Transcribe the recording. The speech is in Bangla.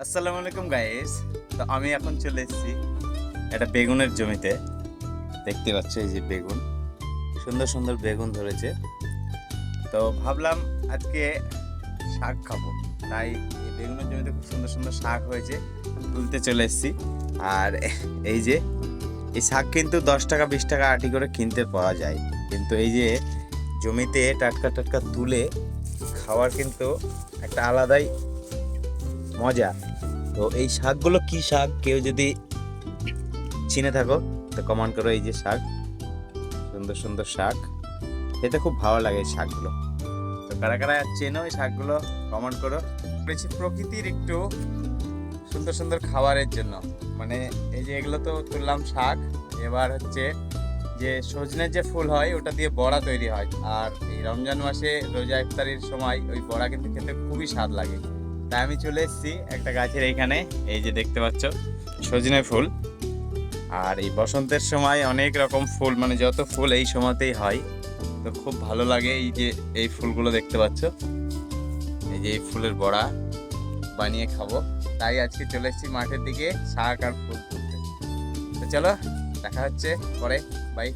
আসসালামু আলাইকুম গাইস। তো আমি এখন চলে এসেছি একটা বেগুনের জমিতে। দেখতে পাচ্ছ এই যে বেগুন, সুন্দর সুন্দর বেগুন ধরেছে। তো ভাবলাম আজকে শাক খাবো, তাই এই বেগুনের জমিতে খুব সুন্দর সুন্দর শাক হয়েছে, তুলতে চলে এসেছি। আর এই যে এই শাক কিন্তু 10 টাকা 20 টাকা আটি করে কিনতে পাওয়া যায়, কিন্তু এই যে জমিতে টাটকা টাটকা তুলে খাওয়ার কিন্তু একটা আলাদাই মজা। তো এই শাকগুলো কি শাক, কেউ যদি চিনে থাকো তো কমেন্ট করো। এই যে শাক, সুন্দর সুন্দর শাক, খেতে খুব ভালো লাগে এই শাকগুলো। তো কারা কারা চেনো এই শাকগুলো কমেন্ট করো। বেশি প্রকৃতির একটু সুন্দর সুন্দর খাবারের জন্য, মানে এই যে এগুলো তো তুললাম শাক। এবার হচ্ছে যে সজনের যে ফুল হয় ওটা দিয়ে বড়া তৈরি হয়, আর এই রমজান মাসে রোজা ইফতারির সময় ওই বড়া কিন্তু খেতে খুবই স্বাদ লাগে। তাই আমি চলে এসেছি একটা গাছের এইখানে, এই যে দেখতে পাচ্ছ সজনে ফুল। আর এই বসন্তের সময় অনেক রকম ফুল, মানে যত ফুল এই সময়তেই হয়, তো খুব ভালো লাগে। এই যে এই ফুলগুলো দেখতে পাচ্ছ, এই যে এই ফুলের বড়া বানিয়ে খাবো, তাই আজকে চলে এসেছি মাঠের দিকে শাক আর ফুল তুলতে। তো চলো দেখা হচ্ছে পরে, বাই।